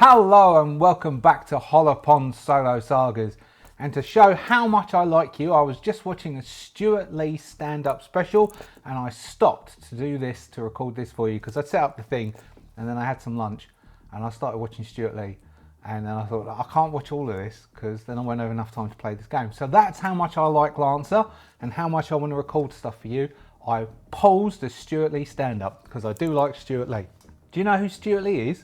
Hello and welcome back to Hollowponds Solo Sagas. And to show how much I like you, I was just watching a Stuart Lee stand-up special and I stopped to do this, to record this for you, because I set up the thing and then I had some lunch and I started watching Stuart Lee, and then I thought, I can't watch all of this because then I won't have enough time to play this game. So that's how much I like Lancer and how much I want to record stuff for you. I paused the Stuart Lee stand-up because I do like Stuart Lee. Do you know who Stuart Lee is?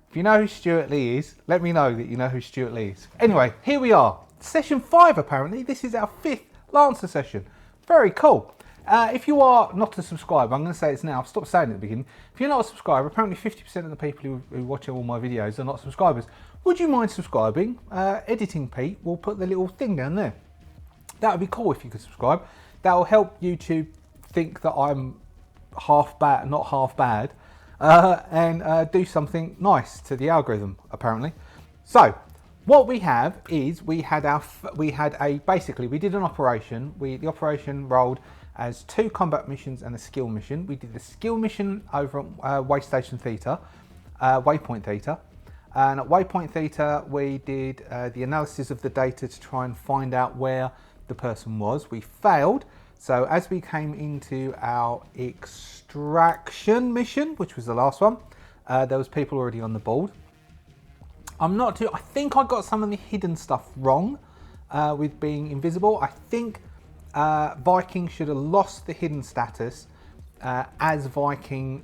If you know who Stuart Lee is, let me know that you know who Stuart Lee is. Anyway, here we are. Session 5 apparently. This is our 5th Lancer session. Very cool. If you are not a subscriber, I'm going to say it's now. I've stopped saying it at the beginning. If you're not a subscriber, apparently 50% of the people who watch all my videos are not subscribers. Would you mind subscribing? Editing Pete will put the little thing down there. That would be cool if you could subscribe. That will help YouTube think that I'm half bad, not half bad. And do something nice to the algorithm, apparently. So what we have is we did an operation. The operation rolled as 2 combat missions and a skill mission. We did the skill mission over at Waypoint Theatre, and at Waypoint Theatre we did the analysis of the data to try and find out where the person was. We failed. So as we came into our extraction mission, which was the last one, there was people already on the board. I think I got some of the hidden stuff wrong with being invisible. I think Viking should have lost the hidden status as Viking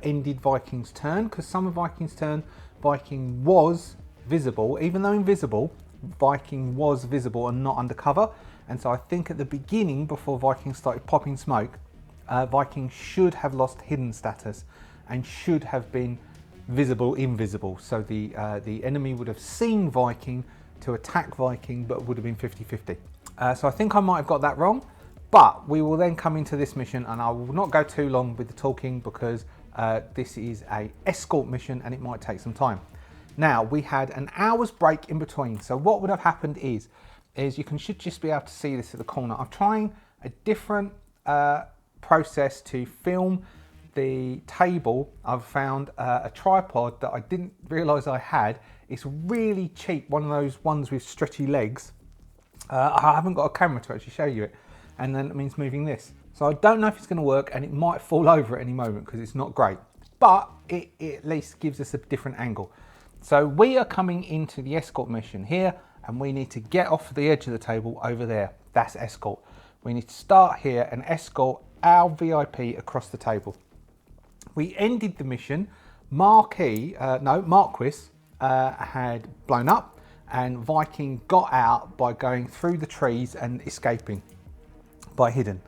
ended Viking's turn, because some of Viking's turn, Viking was visible. Even though invisible, Viking was visible and not undercover. And so I think at the beginning, before Viking started popping smoke, Viking should have lost hidden status and should have been invisible. So the enemy would have seen Viking to attack Viking, but would have been 50-50. So I think I might have got that wrong, but we will then come into this mission and I will not go too long with the talking because this is a escort mission and it might take some time. Now, we had an hour's break in between. So what would have happened is you should just be able to see this at the corner. I'm trying a different process to film the table. I've found a tripod that I didn't realise I had. It's really cheap, one of those ones with stretchy legs. I haven't got a camera to actually show you it, and then it means moving this. So I don't know if it's going to work, and it might fall over at any moment because it's not great, but it at least gives us a different angle. So we are coming into the escort mission here, and we need to get off the edge of the table over there. That's escort. We need to start here and escort our VIP across the table. We ended the mission. Marquis had blown up, and Viking got out by going through the trees and escaping by hidden.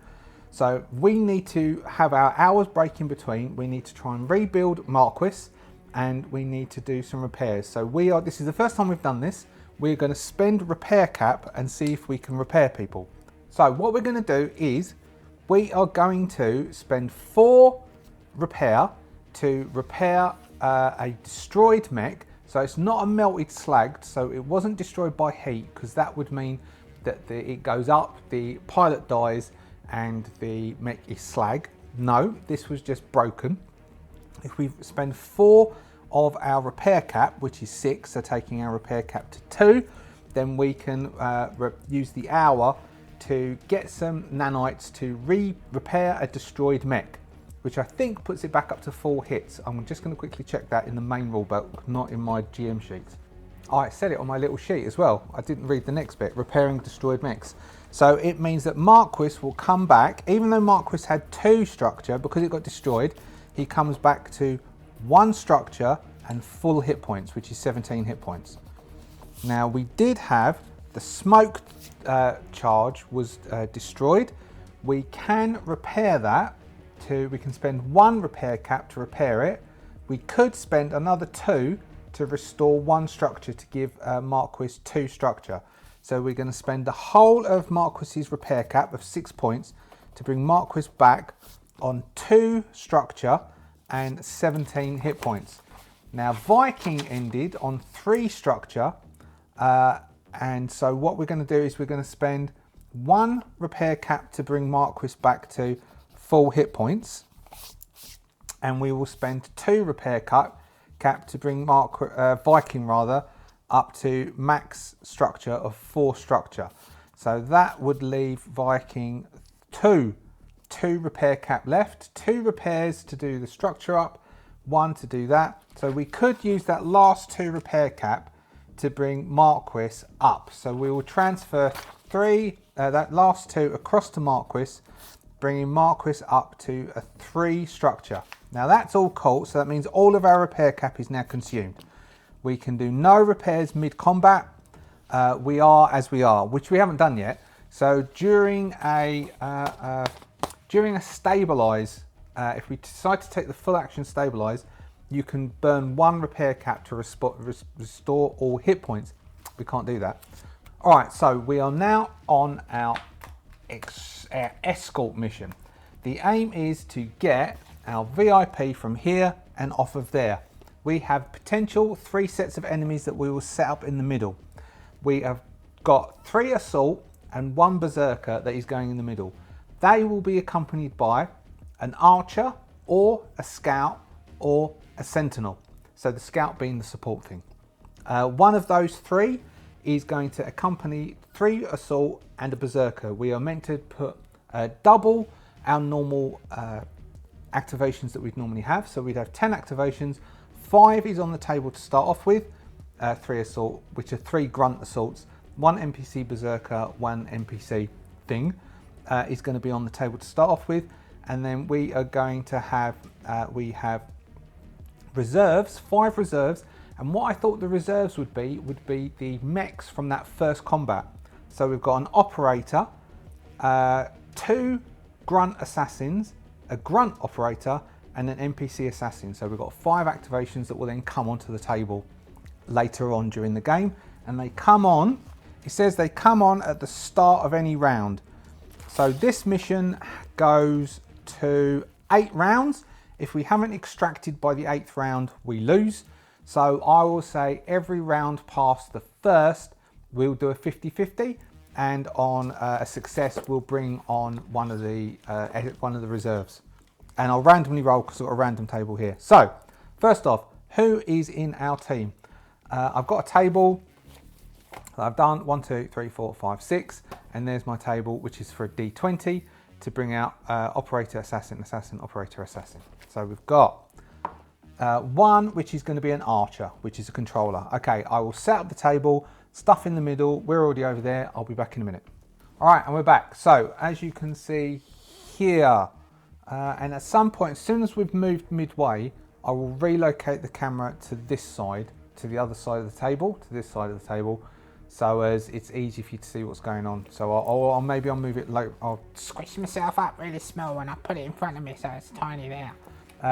So we need to have our hours break in between. We need to try and rebuild Marquis, and we need to do some repairs. So this is the first time we've done this. We're going to spend repair cap and see if we can repair people. So what we're going to do is we are going to spend 4 repair to repair a destroyed mech. So it's not a melted slag, so it wasn't destroyed by heat, because that would mean that it goes up, the pilot dies, and the mech is slag. No, this was just broken. If we spend 4 of our repair cap, which is 6, so taking our repair cap to 2, then we can use the hour to get some nanites to repair a destroyed mech, which I think puts it back up to 4 hits. I'm just going to quickly check that in the main rulebook, not in my GM sheets. I said it on my little sheet as well. I didn't read the next bit, repairing destroyed mechs. So it means that Marquis will come back, even though Marquis had 2 structure, because it got destroyed, he comes back to 1 structure and full hit points, which is 17 hit points. Now we did have the smoke charge was destroyed. We can repair that. We can spend 1 repair cap to repair it. We could spend another 2 to restore 1 structure to give Marquis 2 structure. So we're going to spend the whole of Marquis's repair cap of 6 points to bring Marquis back on 2 structure and 17 hit points. Now Viking ended on 3 structure, and so what we're going to do is we're going to spend 1 repair cap to bring Marquis back to full hit points, and we will spend 2 repair cap cap to bring Viking rather up to max structure of 4 structure. So that would leave Viking two repair cap left, 2 repairs to do the structure up, 1 to do that. So we could use that last 2 repair cap to bring Marquis up. So we will transfer that last 2 across to Marquis, bringing Marquis up to a 3 structure. Now that's all cool, so that means all of our repair cap is now consumed. We can do no repairs mid-combat. We are as we are, which we haven't done yet. So during a stabilize, if we decide to take the full action stabilize, you can burn 1 repair cap to restore all hit points. We can't do that. All right, so we are now on our escort mission. The aim is to get our VIP from here and off of there. We have potential 3 sets of enemies that we will set up in the middle. We have got 3 assault and 1 berserker that is going in the middle. They will be accompanied by an archer or a scout or a sentinel. So the scout being the support thing. One of those 3 is going to accompany 3 assault and a berserker. We are meant to put double our normal activations that we'd normally have. So we'd have 10 activations. 5 is on the table to start off with. 3 assault, which are 3 grunt assaults. 1 NPC berserker, 1 NPC thing is going to be on the table to start off with. And then we are going to have, we have reserves, 5 reserves. And what I thought the reserves would be the mechs from that first combat. So we've got an operator, 2 grunt assassins, a grunt operator, and an NPC assassin. So we've got 5 activations that will then come onto the table later on during the game. And they come on, it says they come on at the start of any round. So this mission goes to 8 rounds. If we haven't extracted by the 8th round, we lose. So I will say every round past the first, we'll do a 50-50, and on a success, we'll bring on one of the reserves. And I'll randomly roll because I've got a random table here. So first off, who is in our team? I've got a table that I've done 1, 2, 3, 4, 5, 6, and there's my table, which is for a D20 to bring out operator, assassin, assassin, operator, assassin. So we've got 1, which is going to be an archer, which is a controller. Okay, I will set up the table, stuff in the middle. We're already over there. I'll be back in a minute. All right, and we're back. So as you can see here, and at some point, as soon as we've moved midway, I will relocate the camera to this side, to the other side of the table, to this side of the table, so as it's easy for you to see what's going on. So I'll maybe I'll move it low. I'll squish myself up really small and I'll put it in front of me so it's tiny there.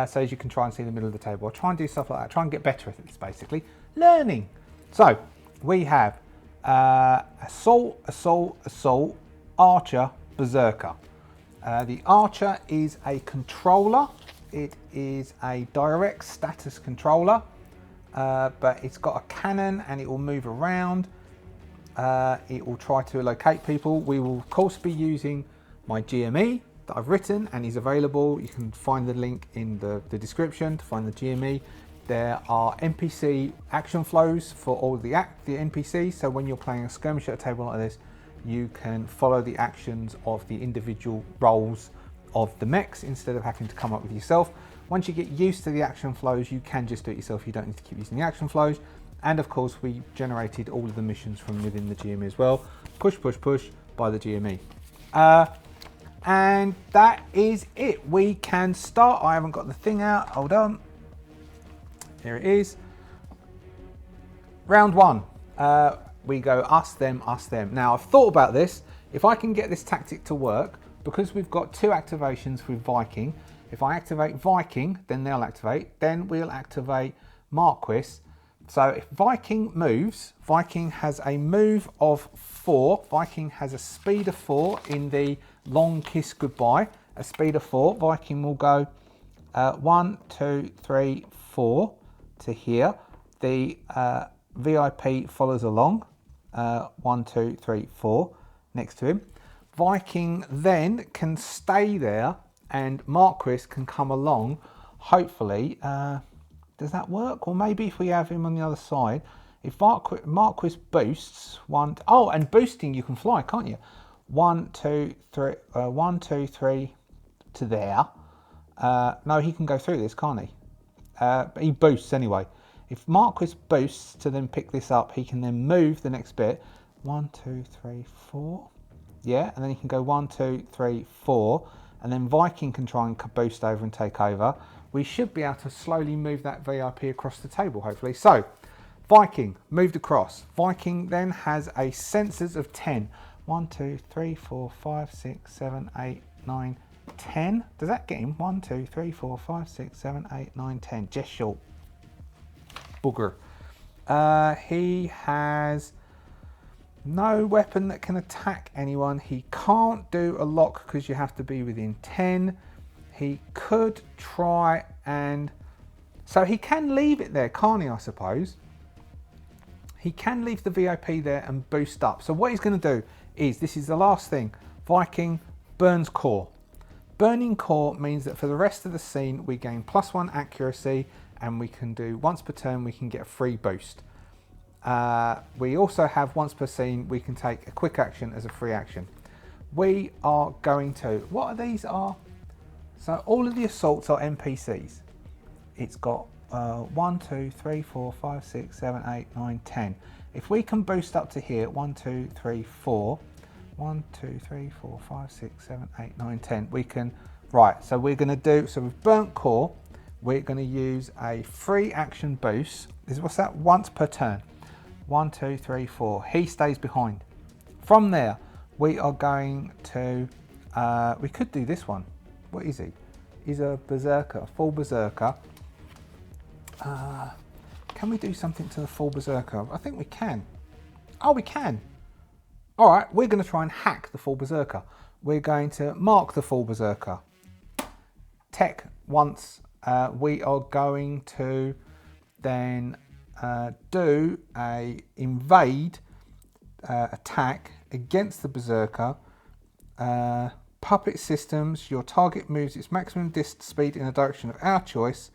So as you can try and see the middle of the table. I'll try and do stuff like that. Try and get better at this, basically. Learning. So we have assault, assault, assault, archer, berserker. The archer is a controller. It is a direct status controller, but it's got a cannon and it will move around. It will try to locate people. We will of course be using my GME that I've written and is available. You can find the link in the description to find the GME. There are NPC action flows for all the NPCs. So when you're playing a skirmish at a table like this, you can follow the actions of the individual roles of the mechs instead of having to come up with yourself. Once you get used to the action flows, you can just do it yourself. You don't need to keep using the action flows. And of course, we generated all of the missions from within the GME as well. Push, push, push by the GME. And that is it. We can start. I haven't got the thing out. Hold on. Here it is. Round 1. We go us, them, us, them. Now, I've thought about this. If I can get this tactic to work, because we've got 2 activations with Viking, if I activate Viking, then they'll activate. Then we'll activate Marquis. So if Viking moves, Viking has a move of 4. Viking has a speed of 4 in the long kiss goodbye. A speed of 4. Viking will go 1, 2, 3, 4 to here. The VIP follows along. 1, 2, 3, 4 next to him. Viking then can stay there and Marquis can come along. Hopefully, Does that work? Or maybe if we have him on the other side, if Marquis boosts one, oh, and boosting you can fly, can't you? 1, 2, 3, 1, 2, 3 to there. No, he can go through this, can't he? But he boosts anyway. If Marquis boosts to then pick this up, he can then move the next bit. 1, 2, 3, 4. Yeah, and then he can go 1, 2, 3, 4. And then Viking can try and boost over and take over. We should be able to slowly move that VIP across the table, hopefully. So, Viking moved across. Viking then has a sensors of 10. 1, 2, 3, 4, 5, 6, 7, 8, 9, 10. Does that get him? 1, 2, 3, 4, 5, 6, 7, 8, 9, 10. Just short. Booger. He has no weapon that can attack anyone. He can't do a lock because you have to be within 10. He could try and... So he can leave it there, can't he, I suppose? He can leave the VIP there and boost up. So what he's going to do is, this is the last thing, Viking burns core. Burning core means that for the rest of the scene we gain +1 accuracy, and we can do once per turn we can get a free boost. We also have once per scene we can take a quick action as a free action. We are going to, what are these are? So all of the assaults are NPCs. It's got 1, 2, 3, 4, 5, 6, 7, 8, 9, 10. If we can boost up to here, 1, 2, 3, 4, 1, 2, 3, 4, 5, 6, 7, 8, 9, 10. We can, right, so we're going to do, so we've burnt core. We're going to use a free action boost. What's that? Once per turn. 1, 2, 3, 4. He stays behind. From there, we are going to, we could do this one. What is he? He's a berserker, a full berserker. Can we do something to the full berserker? I think we can. Oh, we can. All right, we're going to try and hack the full berserker. We're going to mark the full berserker. Tech once. We are going to then do a invade attack against the berserker. Puppet systems, your target moves its maximum speed in a direction of our choice.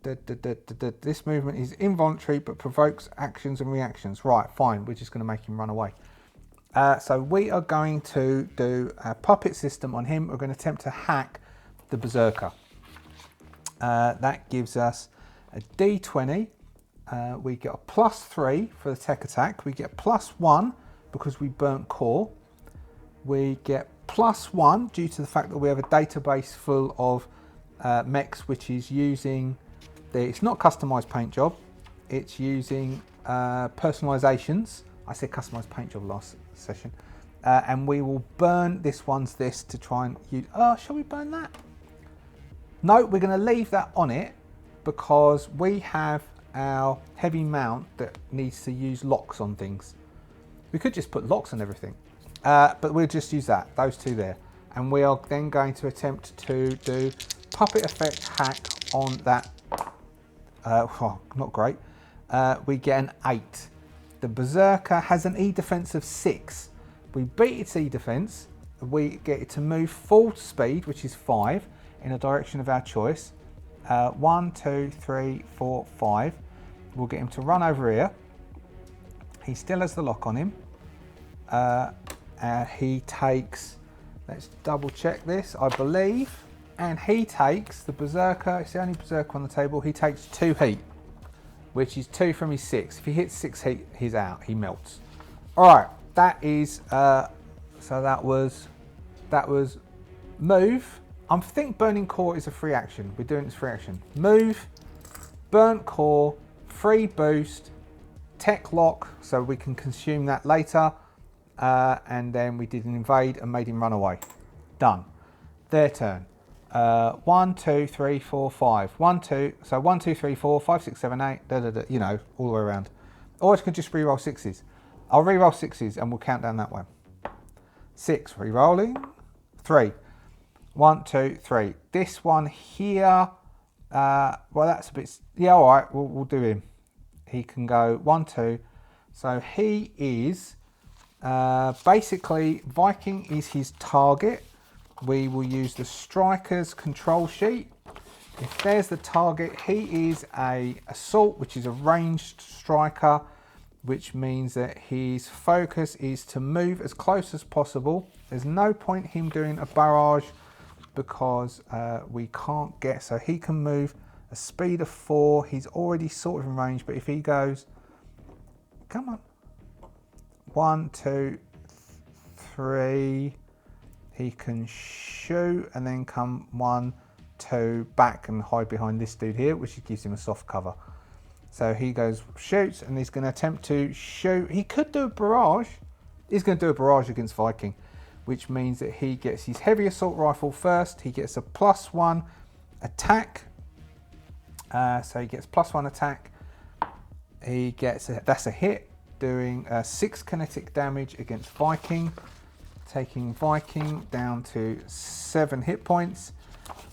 This movement is involuntary but provokes actions and reactions. Right, fine, we're just going to make him run away. So we are going to do a puppet system on him. We're going to attempt to hack the berserker. That gives us a D20. We get a +3 for the tech attack. We get +1 because we burnt core. We get +1 due to the fact that we have a database full of mechs, which is using it's not customized paint job, it's using personalizations. I said customized paint job last session. And we will burn this to try and use, oh, shall we burn that? No, we're going to leave that on it because we have our heavy mount that needs to use locks on things. We could just put locks on everything, but we'll just use those two there. And we are then going to attempt to do puppet effect hack on that. Not great. We get an 8. The berserker has an E defense of 6. We beat its E defense. We get it to move full speed, which is 5, in a direction of our choice. 1, 2, 3, 4, 5. We'll get him to run over here. He still has the lock on him. He takes, let's double check this, I believe, and he takes, the berserker, it's the only berserker on the table, he takes 2 heat, which is 2 from his 6. If he hits 6 heat, he's out, he melts. All right, that is, so that was move. I think burning core is a free action. We're doing this free action. Move, burnt core, free boost, tech lock, so we can consume that later. And then we did an invade and made him run away. Done. Their turn. 1, 2, 3, 4, 5. 1, 2. So 1, 2, 3, 4, 5, 6, 7, 8. You know, all the way around. Or I can just re-roll 6s. I'll re-roll 6s and we'll count down that way. 6. Re-rolling. 3. 1, 2, 3. This one here. Well, that's a bit. Yeah, all right. We'll do him. He can go 1, 2. So he is. Basically, Viking is his target. We will use the striker's control sheet. If there's the target, he is a assault, which is a ranged striker, which means that his focus is to move as close as possible. There's no point him doing a barrage because we can't get, so he can move a speed of 4. He's already sort of in range, but if he goes, come on, 1, 2, 3, he can shoot and then come 1, 2 back and hide behind this dude here, which gives him a soft cover. So he goes, shoots, and he's going to attempt to shoot. He could do a barrage. He's going to do a barrage against Viking, which means that he gets his heavy assault rifle first. He gets a +1 attack. So he gets +1 attack. He gets that's a hit, doing 6 kinetic damage against Viking, taking Viking down to 7 hit points.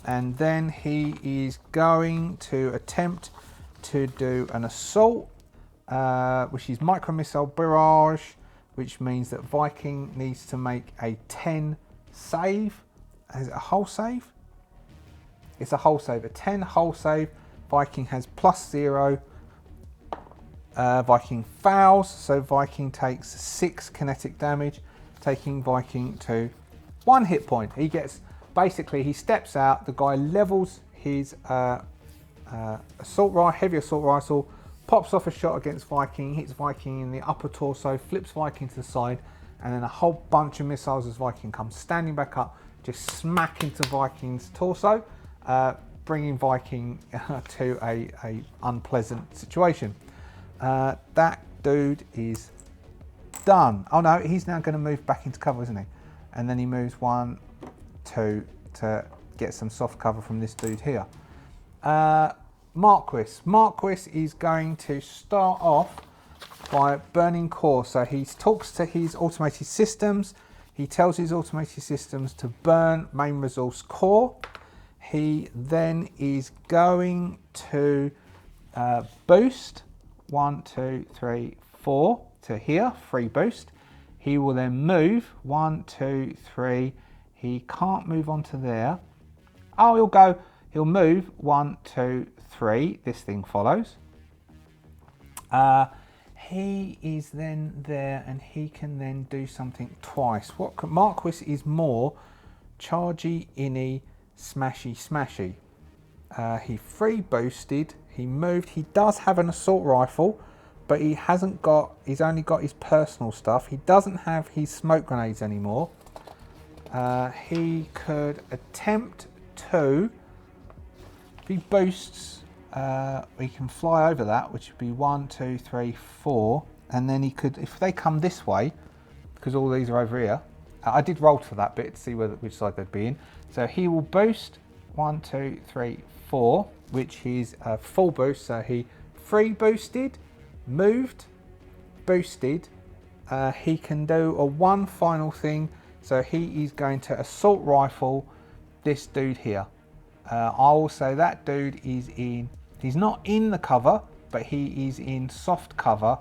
And then he is going to attempt to do an assault, which is micro missile barrage, which means that Viking needs to make a 10 save. Is it a hull save? It's a hull save, a 10 hull save. Viking has +0. Viking fouls, so Viking takes 6 kinetic damage, taking Viking to 1 hit point. He gets, basically he steps out, the guy levels his heavy assault rifle, pops off a shot against Viking, hits Viking in the upper torso, flips Viking to the side, and then a whole bunch of missiles as Viking comes standing back up, just smack into Viking's torso, bringing Viking to a unpleasant situation. That dude is done. Oh no, he's now going to move back into cover, isn't he? And then he moves 1, 2 to get some soft cover from this dude here. Marquis is going to start off by burning core. So he talks to his automated systems. He tells his automated systems to burn main resource core. He then is going to boost 1, 2, 3, 4 to here, free boost. He will then move 1, 2, 3. He can't move onto there. Oh, he'll move 1, 2, 3. This thing follows. He is then there and he can then do something twice. Marquis is more chargy, inny, smashy. He free boosted, he moved. He does have an assault rifle, but he's only got his personal stuff. He doesn't have his smoke grenades anymore. He could attempt to, if he boosts, he can fly over that, which would be 1, 2, 3, 4, and then he could, if they come this way, because all these are over here, I did roll for that bit to see which side they'd be in. So he will boost 1, 2, 3, 4, which is a full boost. So he free boosted, moved, boosted. He can do a one final thing. So he is going to assault rifle this dude here. I will say that dude is in, he's not in the cover, but he is in soft cover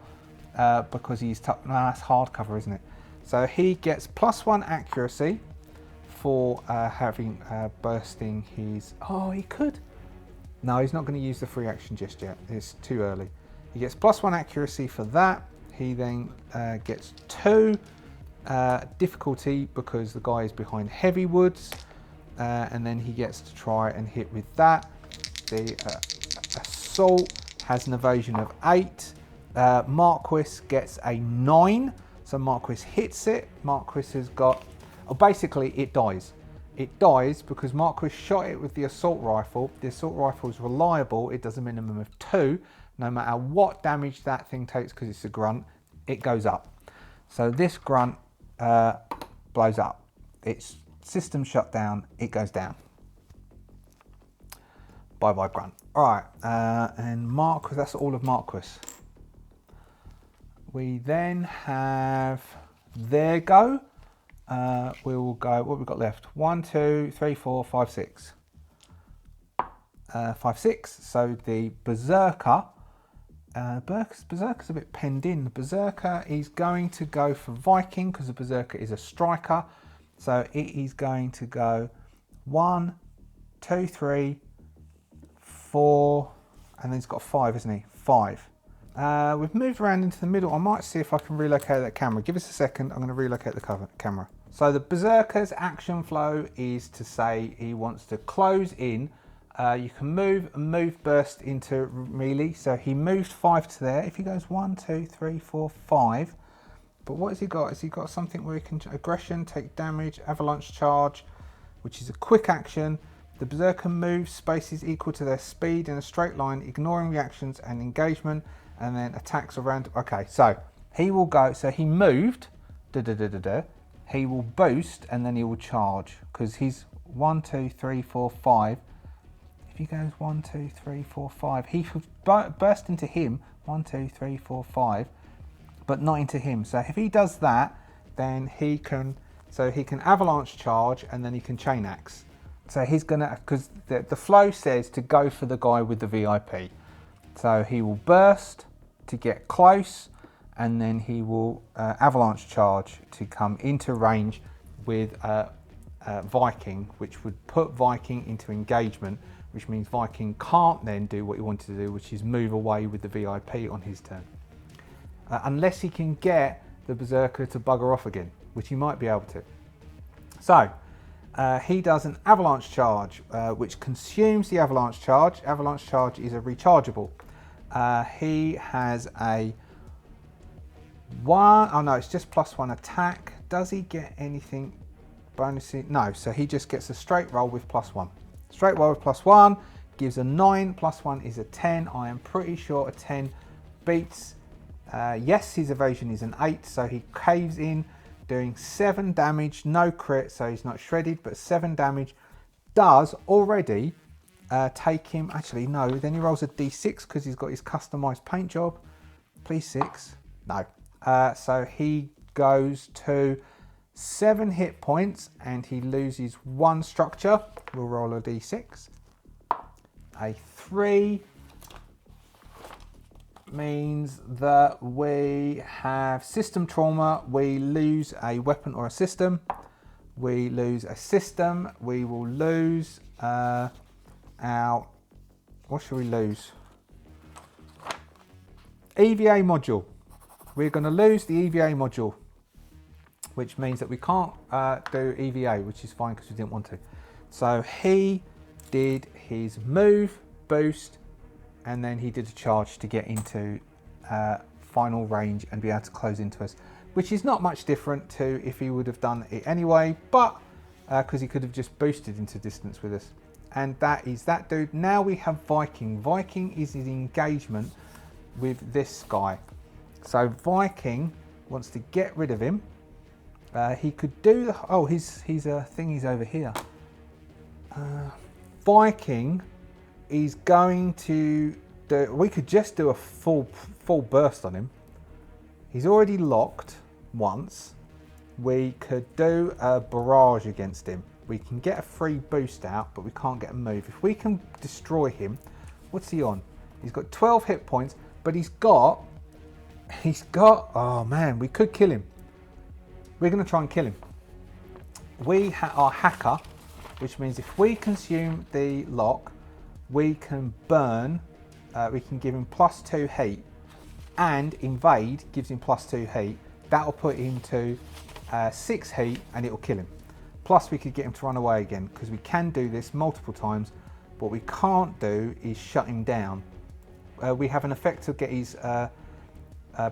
because he's, no, that's hard cover, isn't it? So he gets +1 accuracy for having bursting his, oh, he could. No, he's not going to use the free action just yet. It's too early. He gets +1 accuracy for that. He then gets 2 difficulty because the guy is behind heavy woods. And then he gets to try and hit with that. The assault has an evasion of 8. Marquis gets a 9. So Marquis hits it. Marquis has got, oh, basically it dies. It dies because Marquis shot it with the assault rifle. The assault rifle is reliable. It does a minimum of 2. No matter what damage that thing takes, because it's a grunt, it goes up. So this grunt blows up. It's system shut down, it goes down. Bye bye grunt. Alright, and Marquis, that's all of Marquis. We then have their go. We will go, what have we got left? 1, 2, 3, 4, 5, 6. 5, 6. So the Berserker, Berserker's a bit penned in. The Berserker is going to go for Viking because the Berserker is a striker. So it is going to go 1, 2, 3, 4, and then he's got 5, isn't he? 5. We've moved around into the middle. I might see if I can relocate that camera. Give us a second. I'm going to relocate the camera. So the Berserker's action flow is to say he wants to close in. You can move burst into melee. So he moved 5 to there. If he goes 1, 2, 3, 4, 5. But what has he got? Has he got something where he can aggression, take damage, avalanche charge, which is a quick action. The Berserker moves spaces equal to their speed in a straight line, ignoring reactions and engagement, and then attacks around. Okay, so he will go. So he moved. He will boost and then he will charge because he's 1, 2, 3, 4, 5. If he goes 1, 2, 3, 4, 5, he will burst into him 1, 2, 3, 4, 5, but not into him. So if he does that, then he can. So he can avalanche charge and then he can chain axe. So he's gonna, because the flow says to go for the guy with the VIP. So he will burst to get close, and then he will avalanche charge to come into range with Viking, which would put Viking into engagement, which means Viking can't then do what he wanted to do, which is move away with the VIP on his turn. Unless he can get the Berserker to bugger off again, which he might be able to. So he does an avalanche charge, which consumes the avalanche charge. Avalanche charge is a rechargeable. He has a 1, oh no, it's just +1 attack. Does he get anything bonusing? No, so he just gets a straight roll with +1. Straight roll with +1 gives a 9, +1 is a 10. I am pretty sure a 10 beats. Yes, his evasion is an 8, so he caves in, doing 7 damage, no crit, so he's not shredded, but 7 damage does already take him. Actually, no, then he rolls a d6 because he's got his customized paint job. Please 6. No. So he goes to 7 hit points and he loses 1 structure. We'll roll a d6. A 3 means that we have system trauma. We lose a weapon or a system. We lose a system. We will lose our, what should we lose? EVA module. We're going to lose the EVA module, which means that we can't do EVA, which is fine because we didn't want to. So he did his move, boost, and then he did a charge to get into final range and be able to close into us, which is not much different to if he would have done it anyway, but because he could have just boosted into distance with us. And that is that dude. Now we have Viking. Viking is his engagement with this guy. So Viking wants to get rid of him. He could do the, oh, his thingy's over here. Viking is going to do, we could just do a full burst on him. He's already locked once. We could do a barrage against him. We can get a free boost out, but we can't get a move. If we can destroy him, what's he on? He's got 12 hit points, but he's got, oh man, we could kill him. We're going to try and kill him. We are hacker, which means if we consume the lock, we can burn, we can give him +2 heat, and invade gives him +2 heat. That'll put him to 6 heat and it'll kill him. Plus we could get him to run away again, because we can do this multiple times. What we can't do is shut him down. We have an effect to get his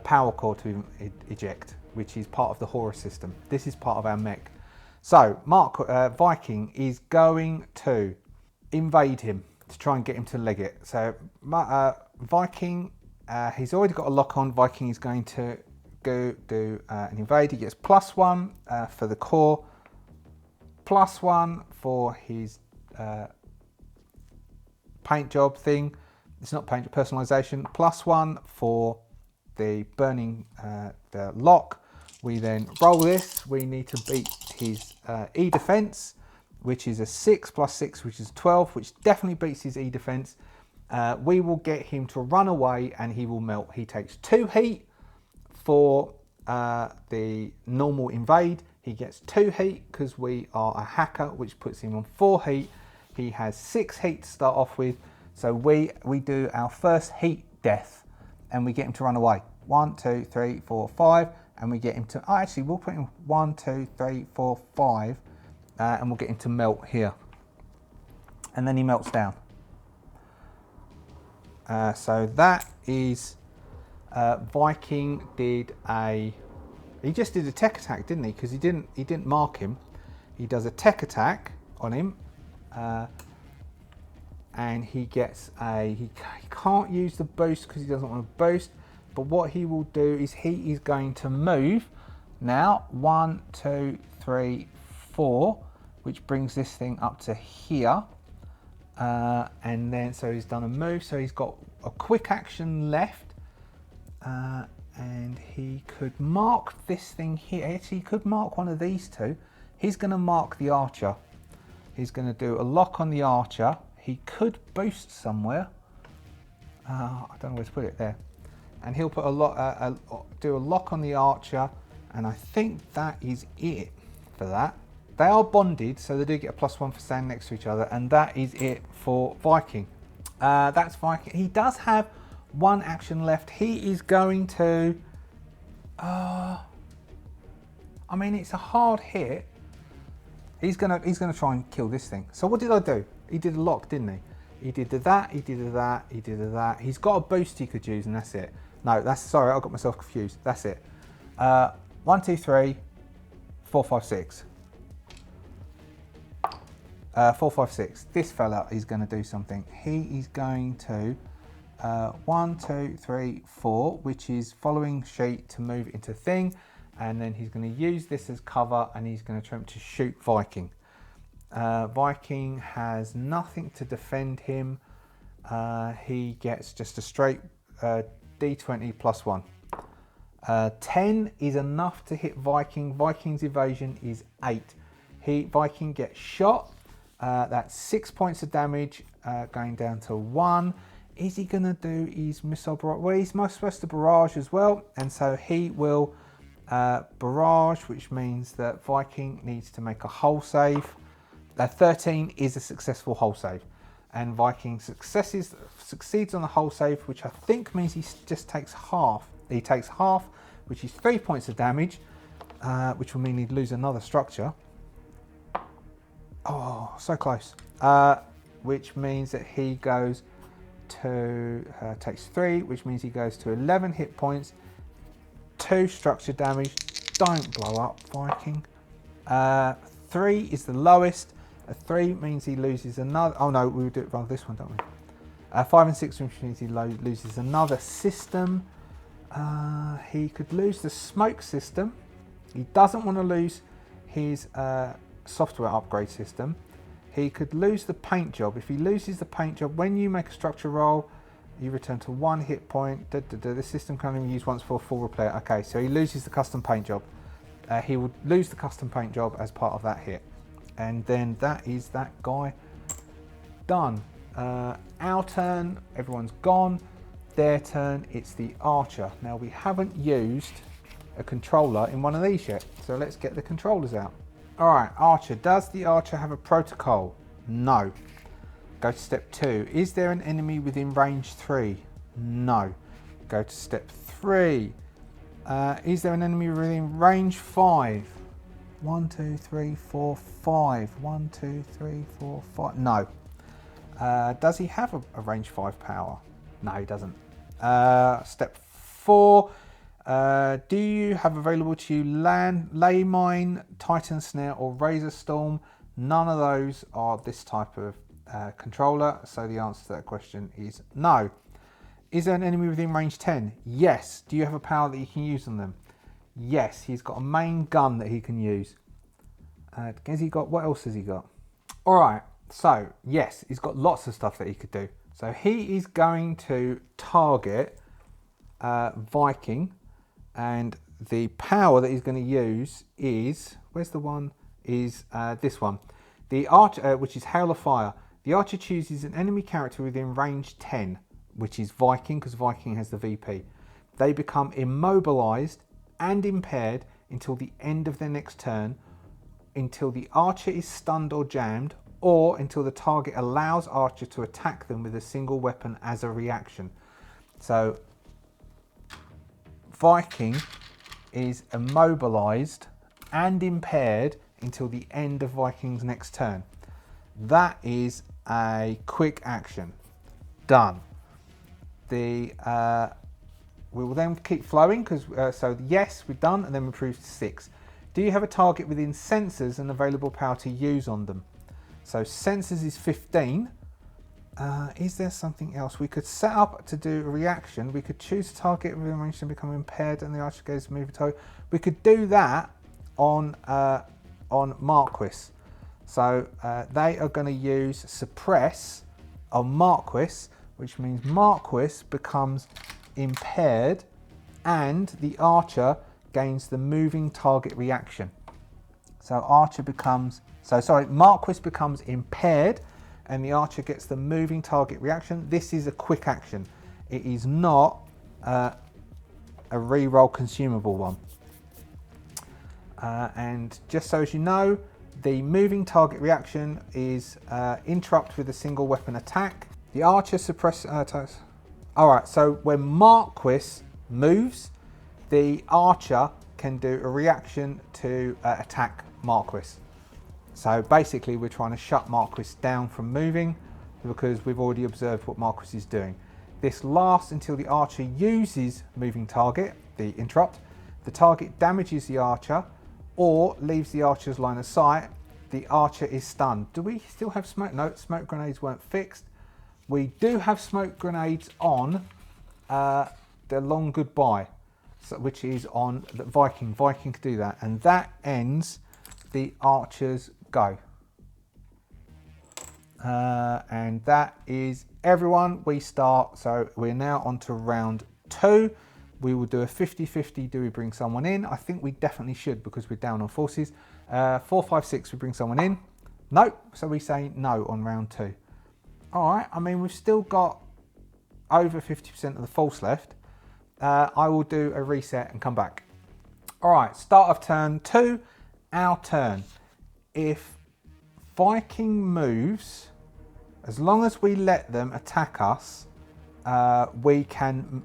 power core to eject, which is part of the Horus system. This is part of our mech. So Viking is going to invade him to try and get him to leg it. So Viking, he's already got a lock on. Viking is going to go do an invade. He gets +1 for the core, +1 for his paint job thing. It's not paint job, personalization. +1 for the burning the lock. We then roll this. We need to beat his E defense, which is a 6 + 6, which is 12, which definitely beats his E defense. We will get him to run away and he will melt. He takes 2 heat for the normal invade. He gets 2 heat because we are a hacker, which puts him on 4 heat. He has 6 heat to start off with. So we do our first heat death and we get him to run away. 1, 2, 3, 4, 5, and we get him to, oh, actually we'll put him 1, 2, 3, 4, 5, and we'll get him to melt here. And then he melts down. So that is, Viking did he just did a tech attack, didn't he? Because he didn't mark him. He does a tech attack on him, and he gets he can't use the boost because he doesn't want to boost. But what he will do is he is going to move now. 1, 2, 3, 4, which brings this thing up to here. And then so he's done a move. So he's got a quick action left, and he could mark this thing here. Actually, he could mark one of these two. He's going to mark the archer. He's going to do a lock on the archer. He could boost somewhere. I don't know where to put it there. And he'll put do a lock on the archer, and I think that is it for that. They are bonded, so they do get a +1 for standing next to each other, and that is it for Viking. That's Viking. He does have one action left. He is going to. I mean, it's a hard hit. He's gonna try and kill this thing. So what did I do? He did a lock, didn't he? He did that. He did that. He did that. He's got a boost he could use, and that's it. No, that's sorry. I got myself confused. That's it. 1, 2, 3, 4, 5, 6. 4, 5, 6. This fella is going to do something. He is going to 1, 2, 3, 4, which is following sheet to move into thing, and then he's going to use this as cover, and he's going to attempt to shoot Viking. Viking has nothing to defend him. He gets just a straight D20 +1. 10 is enough to hit Viking. Viking's evasion is 8. Viking gets shot. That's 6 points of damage, going down to 1. Is he going to do his missile barrage? Well, he's supposed to barrage as well, and so he will barrage, which means that Viking needs to make a hull save. 13 is a successful hull save, and Viking succeeds on the hull save, which I think means he just takes half. He takes half, which is 3 points of damage, which will mean he'd lose another structure. Oh, so close. Which means that he goes to takes 3, which means he goes to 11 hit points, 2 structure damage. Don't blow up, Viking. 3 is the lowest. 3 means he loses another. Oh no, we would do it rather this one, don't we? 5 and 6, which means he loses another system. He could lose the smoke system. He doesn't want to lose his software upgrade system. He could lose the paint job. If he loses the paint job, when you make a structure roll, you return to 1 hit point. The system can only be used once for a full repair. Okay, so he loses the custom paint job. He would lose the custom paint job as part of that hit. And then that is that guy done. Our turn, everyone's gone. Their turn, it's the archer. Now we haven't used a controller in one of these yet, so let's get the controllers out. All right, archer. Does the archer have a protocol? No. Go to step 2. Is there an enemy within range 3? No. Go to step 3. Is there an enemy within range 5? 1, 2, 3, 4, 5. 1, 2, 3, 4, 5. No. Does he have a range 5 power? No, he doesn't. Step 4. Do you have available to you ley mine, titan snare, or razor storm? None of those are this type of controller, so the answer to that question is no. Is there an enemy within range 10? Yes. Do you have a power that you can use on them? Yes. He's got a main gun that he can use. Has he got? What else has he got? All right. So yes, he's got lots of stuff that he could do. So he is going to target Viking, and the power that he's going to use is, where's the one? Is this one. The archer, which is Hail of Fire. The archer chooses an enemy character within range 10, which is Viking, because Viking has the VP. They become immobilized and impaired until the end of their next turn, until the archer is stunned or jammed, or until the target allows archer to attack them with a single weapon as a reaction. So Viking is immobilized and impaired until the end of Viking's next turn. That is a quick action. Done. We will then keep flowing because so yes, we're done, and then we improve to 6. Do you have a target within sensors and available power to use on them? So sensors is 15. Is there something else we could set up to do a reaction? We could choose a target with range to become impaired, and the archer goes to move a target. We could do that on Marquis. So they are going to use suppress on Marquis, which means Marquis becomes impaired and the archer gains the moving target reaction. So Marquis becomes impaired and the archer gets the moving target reaction. This is a quick action. It is not a reroll consumable one. And just so as you know, the moving target reaction is interrupt with a single weapon attack. The archer suppress attacks. Alright, so when Marquis moves, the archer can do a reaction to attack Marquis. So basically we're trying to shut Marquis down from moving because we've already observed what Marquis is doing. This lasts until the archer uses moving target, the interrupt. The target damages the archer or leaves the archer's line of sight. The archer is stunned. Do we still have smoke? No, smoke grenades weren't fixed. We do have smoke grenades on the long goodbye, so, which is on the Viking. Viking can do that, and that ends the archer's go. And that is everyone. We start, so we're now on to round 2. We will do a 50-50. Do we bring someone in? I think we definitely should because we're down on forces. 4, 5, 6, we bring someone in. Nope, so we say no on round 2. All right, I mean, we've still got over 50% of the force left. I will do a reset and come back. All right, start of turn 2, our turn. If Viking moves, as long as we let them attack us, we can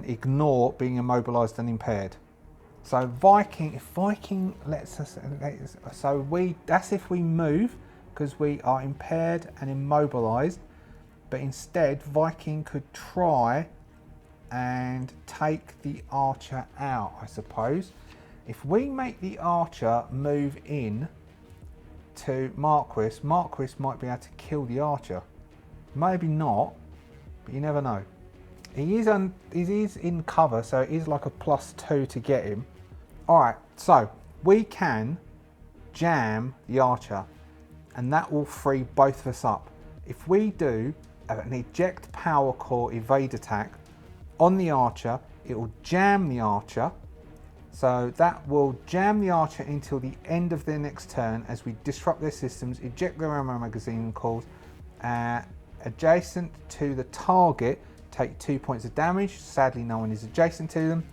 ignore being immobilized and impaired. So if Viking lets us, that's if we move because we are impaired and immobilized. But instead, Viking could try and take the archer out, I suppose. If we make the archer move in to Marquis, Marquis might be able to kill the archer. Maybe not, but you never know. He is in cover, so it is like a +2 to get him. All right, so we can jam the archer, and that will free both of us up. If we do an eject power core evade attack on the archer, it will jam the archer. So that will jam the archer until the end of their next turn as we disrupt their systems, eject their ammo magazine cores, adjacent to the target, take 2 points of damage. Sadly, no one is adjacent to them,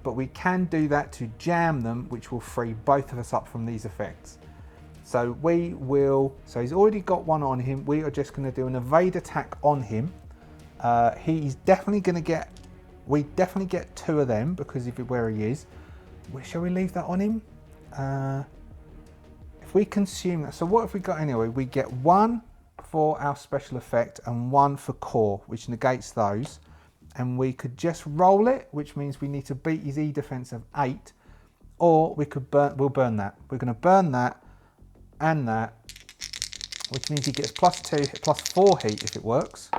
but we can do that to jam them, which will free both of us up from these effects. So so he's already got one on him. We are just going to do an evade attack on him. He's definitely going to get, we definitely get 2 of them because of where he is. Shall we leave that on him? If we consume that, so what have we got anyway? We get 1 for our special effect and 1 for core, which negates those. And we could just roll it, which means we need to beat his E defense of 8, or we could we'll burn that. We're going to burn that and that, which means he gets +4 heat if it works.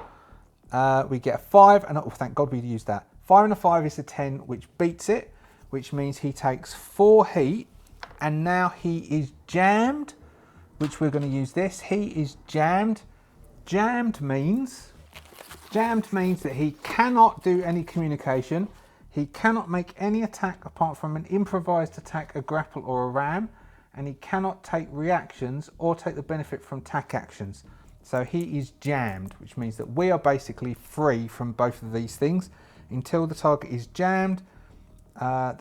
We get a 5, and oh, thank God we used that. 5 and a 5 is a 10, which beats it, which means he takes 4 heat, and now he is jammed, which we're going to use this. He is jammed. Jammed means that he cannot do any communication. He cannot make any attack apart from an improvised attack, a grapple, or a ram, and he cannot take reactions or take the benefit from tack actions. So he is jammed, which means that we are basically free from both of these things until the target is jammed. Until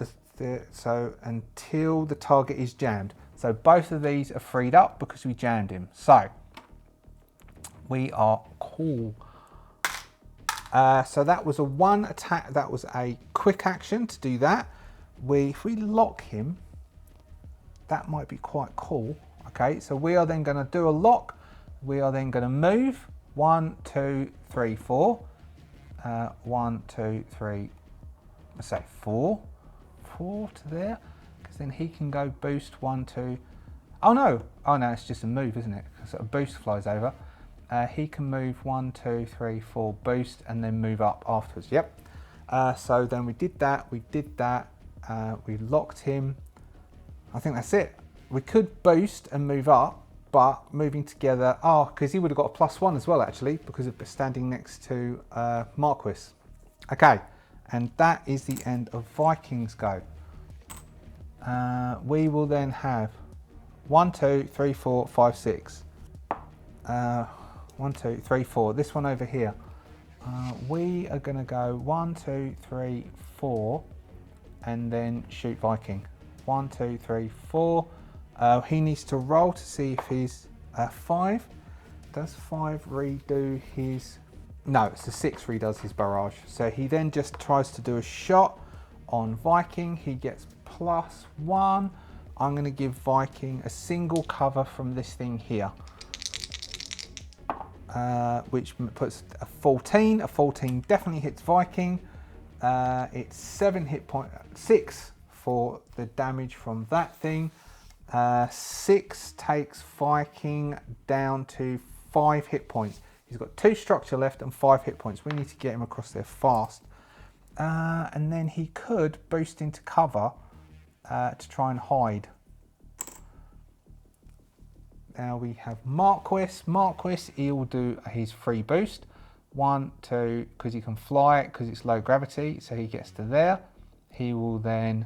the target is jammed. So both of these are freed up because we jammed him. So We are cool. So that was a one attack. That was a quick action to do that. If we lock him, that might be quite cool. Okay, so we are then going to do a lock. We are then going to move 1, 2, 3, 4. 1, 2, 3. Let's say 4 to there, because then he can go boost 1, 2. Oh no, it's just a move, isn't it? So a boost flies over. He can move 1, 2, 3, 4, boost, and then move up afterwards. Yep. So then we did that. We locked him. I think that's it. We could boost and move up, but moving together. Oh, because he would have got a +1 as well, actually, because of standing next to Marquis. Okay, and that is the end of Vikings Go. We will then have 1, 2, 3, 4, 5, 6. 1, 2, 3, 4. This one over here. We are going to go 1, 2, 3, 4, and then shoot Viking. 1, 2, 3, 4. He needs to roll to see if he's 5. Does 5 redo his? No, it's a 6 redoes his barrage. So he then just tries to do a shot on Viking. He gets +1. I'm going to give Viking a single cover from this thing here. Which puts a 14. A 14 definitely hits Viking. It's 7 hit points, 6 for the damage from that thing. 6 takes Viking down to 5 hit points. He's got 2 structure left and 5 hit points. We need to get him across there fast. And then he could boost into cover to try and hide. Now we have Marquis. He'll do his free boost. 1, 2, because he can fly it, because it's low gravity, so he gets to there. He will then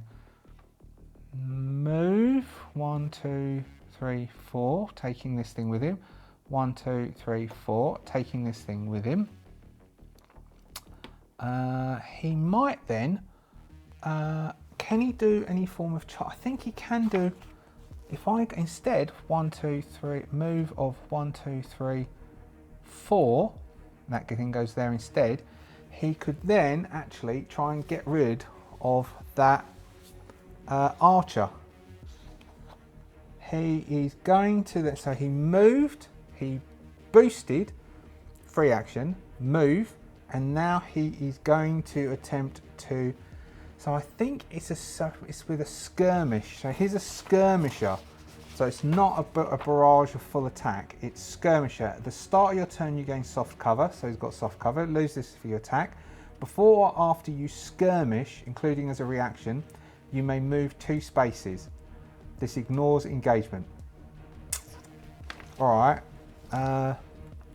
move 1, 2, 3, 4, taking this thing with him. 1, 2, 3, 4, taking this thing with him. He might then, can he do any form of I think he can do. If I instead 1, 2, 3 move of 1, 2, 3, 4, that thing goes there instead. He could then actually try and get rid of that archer. He is going to that. So he moved, he boosted, free action, move, and now he is going to attempt to. So I think it's with a skirmish. So here's a skirmisher. So it's not a barrage of full attack. It's skirmisher. At the start of your turn, you gain soft cover. So he's got soft cover. Lose this for your attack. Before or after you skirmish, including as a reaction, you may move 2 spaces. This ignores engagement. All right.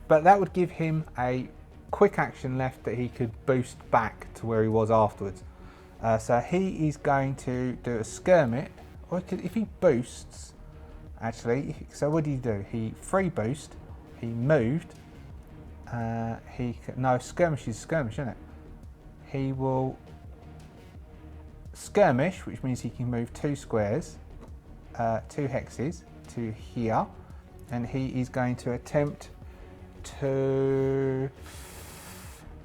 But that would give him a quick action left that he could boost back to where he was afterwards. So he is going to do a skirmish, or if he boosts, actually, so what did he do? He free boost, he moved, no, skirmish is skirmish, isn't it? He will skirmish, which means he can move 2 squares, 2 hexes to here, and he is going to attempt to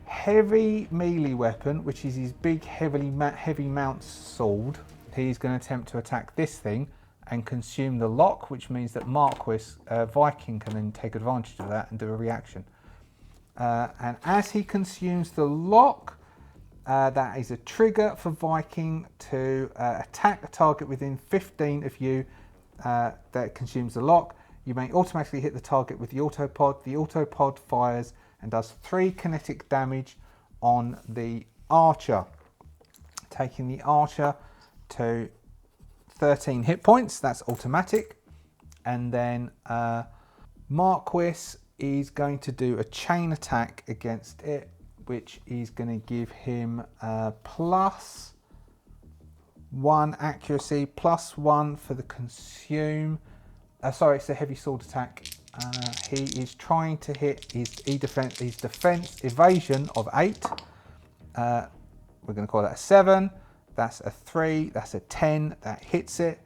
heavy melee weapon, which is his big heavy mount sword. He's going to attempt to attack this thing and consume the lock, which means that Marquis Viking can then take advantage of that and do a reaction. And as he consumes the lock, that is a trigger for Viking to attack a target within 15 of you that consumes the lock. You may automatically hit the target with the autopod. The autopod fires and does 3 kinetic damage on the archer, taking the archer to 13 hit points. That's automatic. And then Marquis is going to do a chain attack against it, which is going to give him +1 accuracy, +1 for the consume. Sorry, it's a heavy sword attack. He is trying to hit his defense evasion of 8. We're going to call that a 7. That's a 3. That's a 10. That hits it.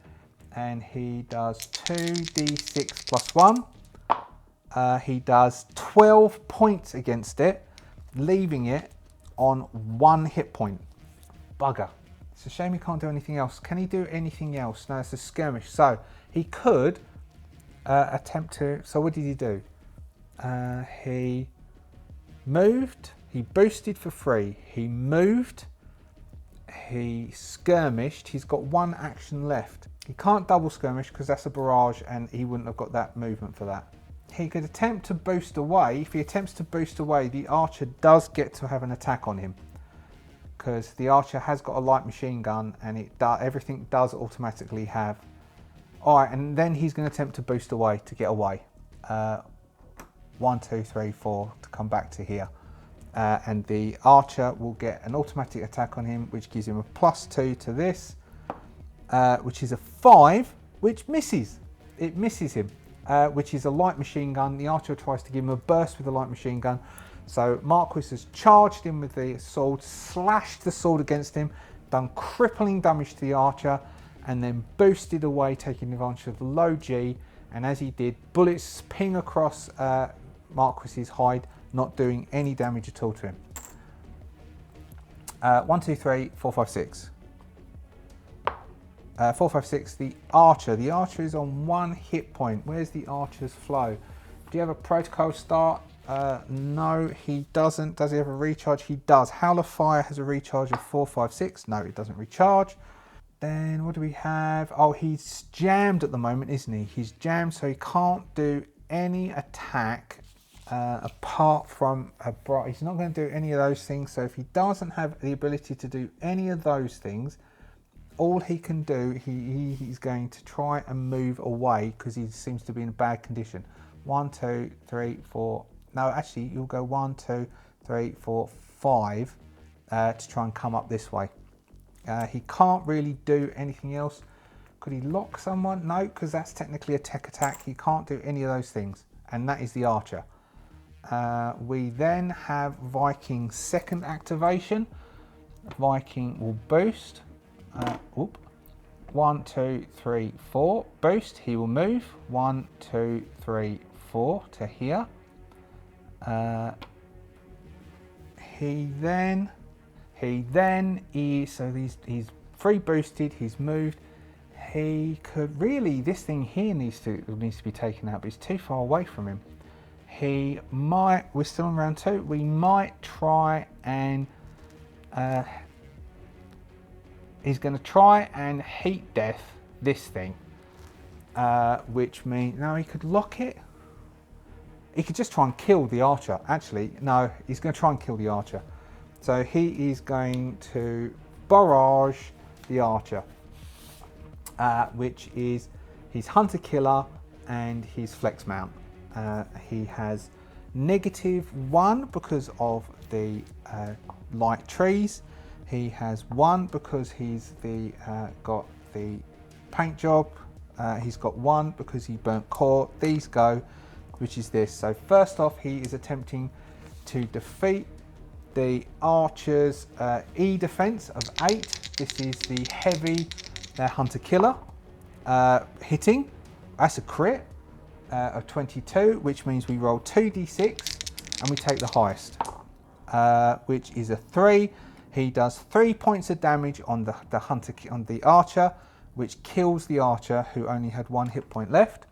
And he does 2d6 +1. He does 12 points against it, leaving it on 1 hit point. Bugger. It's a shame he can't do anything else. Can he do anything else? No, it's a skirmish. So he could attempt to... So what did he do? He moved. He boosted for 3. He moved. He skirmished. He's got 1 action left. He can't double skirmish because that's a barrage and he wouldn't have got that movement for that. He could attempt to boost away. If he attempts to boost away, the archer does get to have an attack on him, because the archer has got a light machine gun and everything does automatically have. All right, and then he's going to attempt to boost away to get away. 1, 2, 3, 4 to come back to here. And the archer will get an automatic attack on him, which gives him a +2 to this, which is a 5, which misses. It misses him, which is a light machine gun. The archer tries to give him a burst with a light machine gun. So Marquis has charged him with the sword, slashed the sword against him, done crippling damage to the archer, and then boosted away, taking advantage of the low G. And as he did, bullets ping across Marquis's hide, not doing any damage at all to him. 1, 2, 3, 4, 5, 6. 4, 5, 6, the archer. The archer is on 1 hit point. Where's the archer's flow? Do you have a protocol start? No, he doesn't. Does he have a recharge? He does. Howl of Fire has a recharge of 4, 5, 6. No, it doesn't recharge. Then what do we have? Oh, he's jammed at the moment, isn't he? He's jammed, so he can't do any attack apart from he's not going to do any of those things. So if he doesn't have the ability to do any of those things, all he can do, he's going to try and move away because he seems to be in a bad condition. 1, 2, 3, 4. No, actually, you'll go 1, 2, 3, 4, 5 to try and come up this way. He can't really do anything else. Could he lock someone? No, because that's technically a tech attack. He can't do any of those things, and that is the archer. We then have Viking's second activation. Viking will boost. 1, 2, 3, 4. Boost. He will move. 1, 2, 3, 4 to here. He then is, so he's 3 boosted. He's moved. He could really, this thing here needs to be taken out, but it's too far away from him. He might, we're still in round 2. We might try and he's going to try and heat death this thing, which means, no, he could lock it. He could just try and kill the archer. Actually, no, he's going to try and kill the archer. So he is going to barrage the archer, which is his hunter killer and his flex mount. He has -1 because of the light trees. He has 1 because he's got the paint job. He's got 1 because he burnt core. These go, which is this. So first off, he is attempting to defeat the archer's E defense of 8. This is the heavy hunter killer hitting. That's a crit of 22, which means we roll 2d6 and we take the highest, which is a 3. He does 3 points of damage on the archer, which kills the archer, who only had 1 hit point left.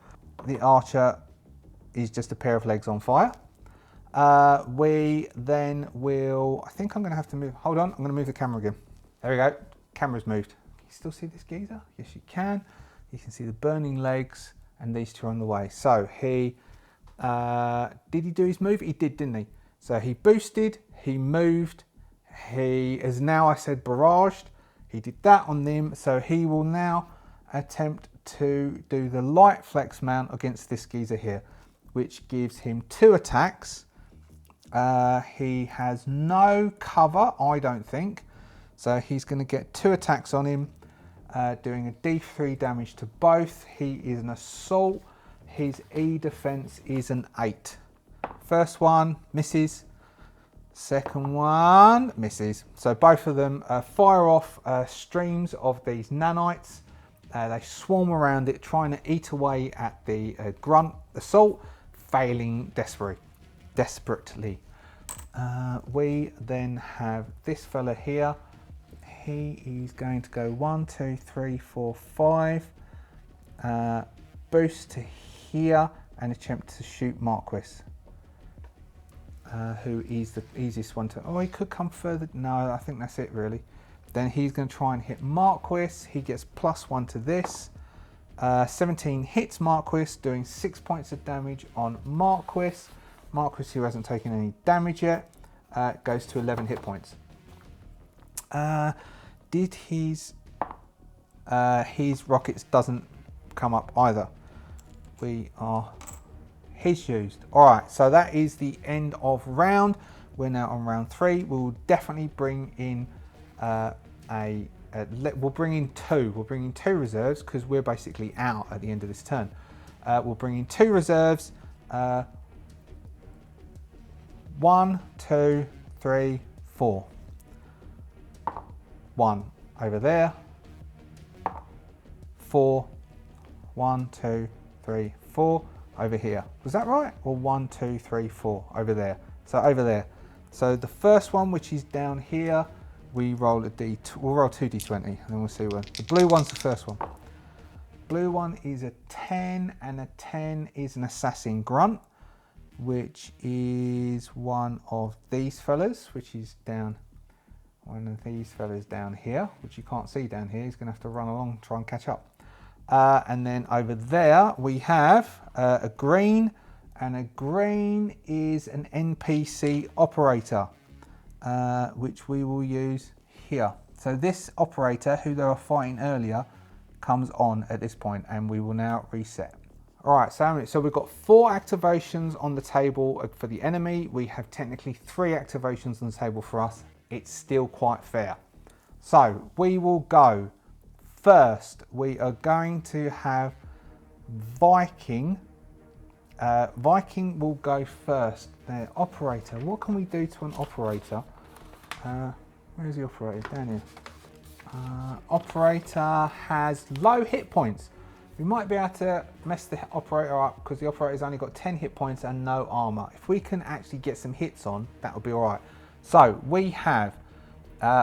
The archer is just a pair of legs on fire. We then will, I think I'm going to have to move, hold on, I'm going to move the camera again. There we go, camera's moved. Can you still see this geezer? Yes, you can. You can see the burning legs, and these 2 are on the way. So he, did he do his move? He did, didn't he? So he boosted, he moved, he is now, I said, barraged. He did that on them, so he will now attempt to do the light flex mount against this geezer here, which gives him 2 attacks. He has no cover, I don't think, so he's going to get 2 attacks on him, doing a d3 damage to both. He is an assault. His E defense is an 8. First one misses. Second one misses. So both of them fire off streams of these nanites. They swarm around it, trying to eat away at the grunt assault. failing desperately. We then have this fella here. He is going to go 1, 2, 3, 4, 5. Boost to here and attempt to shoot Marquis, who is the easiest one to. Oh, he could come further. No, I think that's it really. Then he's going to try and hit Marquis. He gets +1 to this. 17 hits Marquis, doing 6 points of damage on Marquis. Marquis, who hasn't taken any damage yet, goes to 11 hit points. Did his rockets doesn't come up either. His used. All right, so that is the end of round. We're now on round 3. We'll definitely bring in we'll bring in two. We'll bring in 2 reserves because we're basically out at the end of this turn. We'll bring in 2 reserves. 1, 2, 3, 4. 1 over there. 4. 1, 2, 3, 4 over here. Was that right? Or 1, 2, 3, 4 over there. So over there. So the first one, which is down here, we'll roll 2 d20 and then we'll see when. The blue one's the first one. Blue one is a 10 and a 10 is an assassin grunt, which is one of these fellas, which is down. One of these fellas down here, which you can't see down here. He's going to have to run along, try and catch up. And then over there we have a green, and a green is an NPC operator, which we will use here. So this operator, who they were fighting earlier, comes on at this point, and we will now reset. All right, so we've got 4 activations on the table for the enemy. We have technically 3 activations on the table for us. It's still quite fair. So we will go first. We are going to have Viking. Viking will go first. The operator. What can we do to an operator? Where's the operator? Down here. Operator has low hit points. We might be able to mess the operator up because the operator's only got 10 hit points and no armor. If we can actually get some hits on, that will be all right. So we have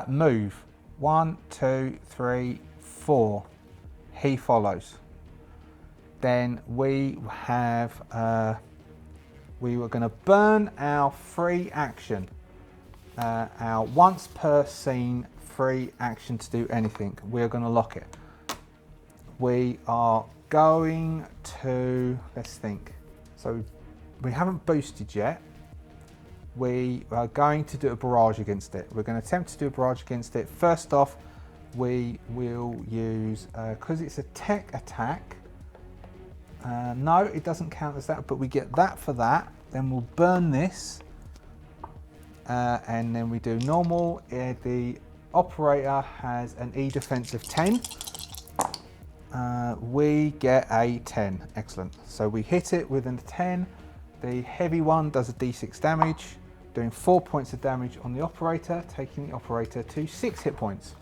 move 1, 2, 3, 4. He follows. Then we have we were going to burn our free action, our once per scene free action to do anything. We're going to lock it. We are going to, let's think. So we haven't boosted yet. We are going to do a barrage against it. We're going to attempt to do a barrage against it. First off, we will use, because it's a tech attack. No, it doesn't count as that, but we get that for that. Then we'll burn this. And then we do normal. The operator has an E defense of 10. We get a 10. Excellent. So we hit it with a 10. The heavy one does a d6 damage, doing 4 points of damage on the operator, taking the operator to 6 hit points.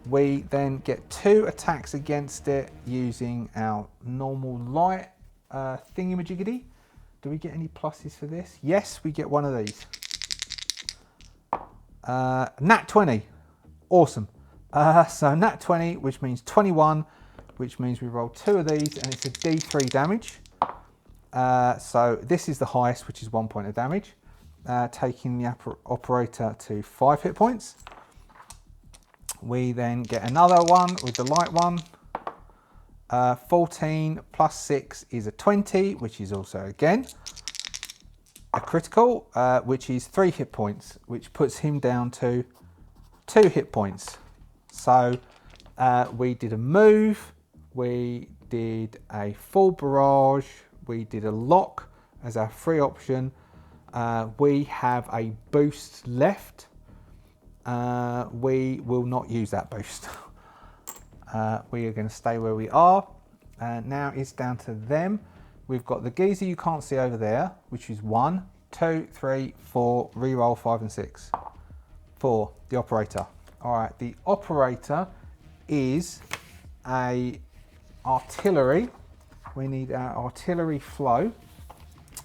We then get 2 attacks against it using our normal light thingamajiggity. Do we get any pluses for this? Yes, we get one of these. Nat 20. Awesome. So nat 20, which means 21, which means we roll 2 of these, and it's a d3 damage. So this is the highest, which is 1 point of damage, taking the operator to 5 hit points. We then get another one with the light one. 14 plus 6 is a 20, which is also, again, a critical, which is 3 hit points, which puts him down to 2 hit points. So we did a move, we did a full barrage, we did a lock as our free option. We have a boost left. We will not use that boost. We are going to stay where we are. Now it's down to them. We've got the geezer you can't see over there, which is 1, 2, 3, 4, reroll 5 and 6. 4, the operator. All right, the operator is a artillery, we need our artillery flow,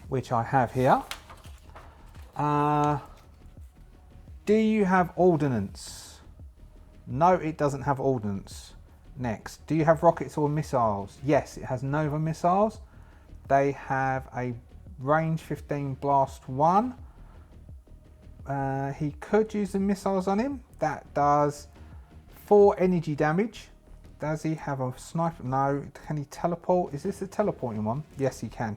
which I have here. Do you have ordnance? No, it doesn't have ordnance. Next, do you have rockets or missiles? Yes, it has Nova missiles. They have a range 15 blast 1. He could use the missiles on him. That does 4 energy damage. Does he have a sniper? No. Can he teleport? Is this a teleporting one? Yes, he can.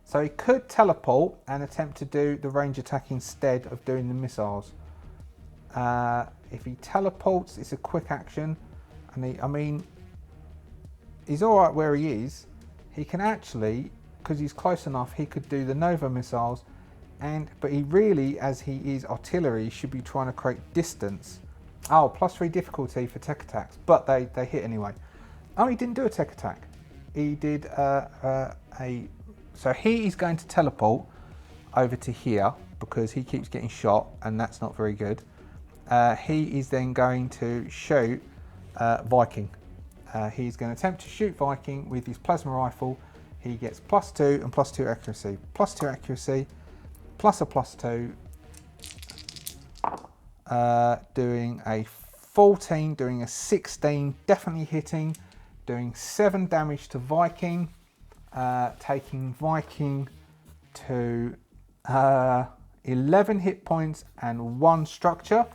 So he could teleport and attempt to do the range attack instead of doing the missiles. If he teleports, it's a quick action. And I mean, he's all right where he is. He can actually, because he's close enough, he could do the Nova missiles. But he really, as he is artillery, should be trying to create distance. Oh, +3 difficulty for tech attacks, but they hit anyway. Oh, he didn't do a tech attack. He did so he is going to teleport over to here because he keeps getting shot, and that's not very good. He is then going to shoot Viking. He's going to attempt to shoot Viking with his plasma rifle. He gets +2 and +2 accuracy. +2 accuracy, plus a +2. Doing a 14, doing a 16, definitely hitting, doing 7 damage to Viking, taking Viking to 11 hit points and 1 structure.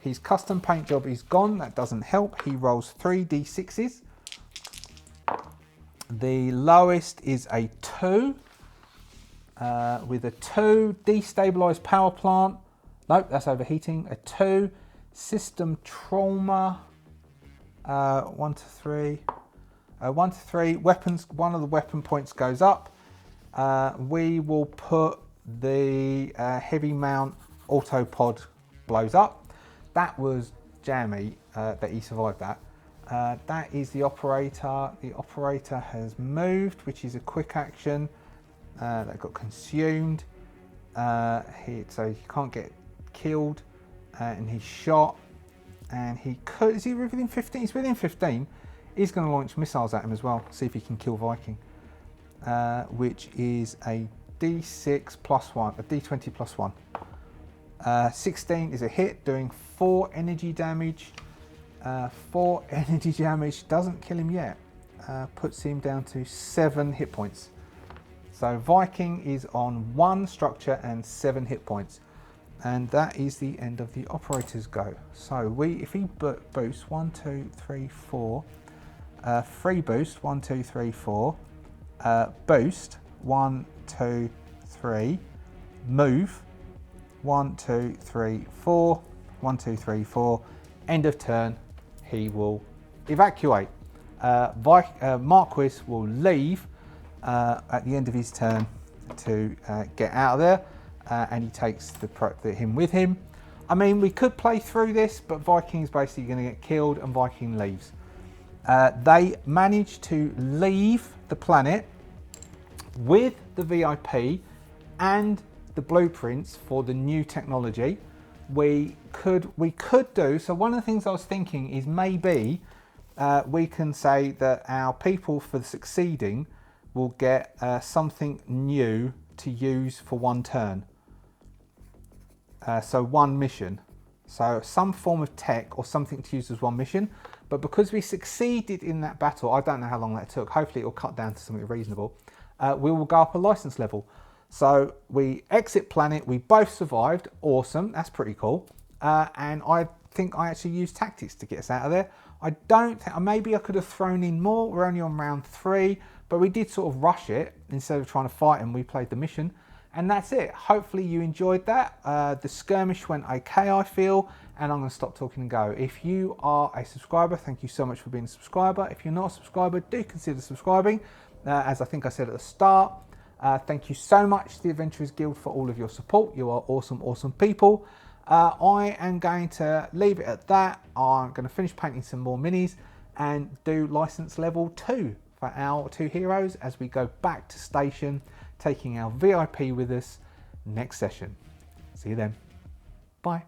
His custom paint job is gone, that doesn't help. He rolls 3 d6s. The lowest is a 2, with a 2 destabilized power plant. Nope, that's overheating. A 2 system trauma. 1 to 3. 1 to 3 weapons. One of the weapon points goes up. We will put the heavy mount autopod blows up. That was jammy that he survived that. That is the operator. The operator has moved, which is a quick action. That got consumed. So he can't get killed, and he's shot. And he could. Is he within 15? He's within 15. He's going to launch missiles at him as well. See if he can kill Viking. Which is a D6 +1, a D20 +1. 16 is a hit, doing 4 energy damage. 4 energy damage doesn't kill him yet. Puts him down to 7 hit points. So Viking is on 1 structure and 7 hit points. And that is the end of the operator's go. So if he boosts 1, 2, 3, 4, free boost 1, 2, 3, 4, boost 1, 2, 3, move 1, 2, 3, 4, 1, 2, 3, 4. End of turn, he will evacuate. Marquis will leave at the end of his turn to get out of there. And he takes him with him. I mean, we could play through this, but Viking's basically going to get killed and Viking leaves. They managed to leave the planet with the VIP and the blueprints for the new technology. We could do, so one of the things I was thinking is maybe we can say that our people for succeeding will get something new to use for 1 turn. So 1 mission. So some form of tech or something to use as 1 mission. But because we succeeded in that battle, I don't know how long that took. Hopefully it will cut down to something reasonable. We will go up a license level. So we exit planet. We both survived. Awesome. That's pretty cool. And I think I actually used tactics to get us out of there. I don't think, maybe I could have thrown in more. We're only on round 3, but we did sort of rush it. Instead of trying to fight and we played the mission. And that's it. Hopefully you enjoyed that. The skirmish went okay, I feel, and I'm going to stop talking and go. If you are a subscriber, thank you so much for being a subscriber. If you're not a subscriber, do consider subscribing. As I think I said at the start, thank you so much to the Adventurers Guild for all of your support. You are awesome, awesome people. I am going to leave it at that. I'm going to finish painting some more minis and do license level 2 for our 2 heroes as we go back to station, taking our VIP with us next session. See you then. Bye.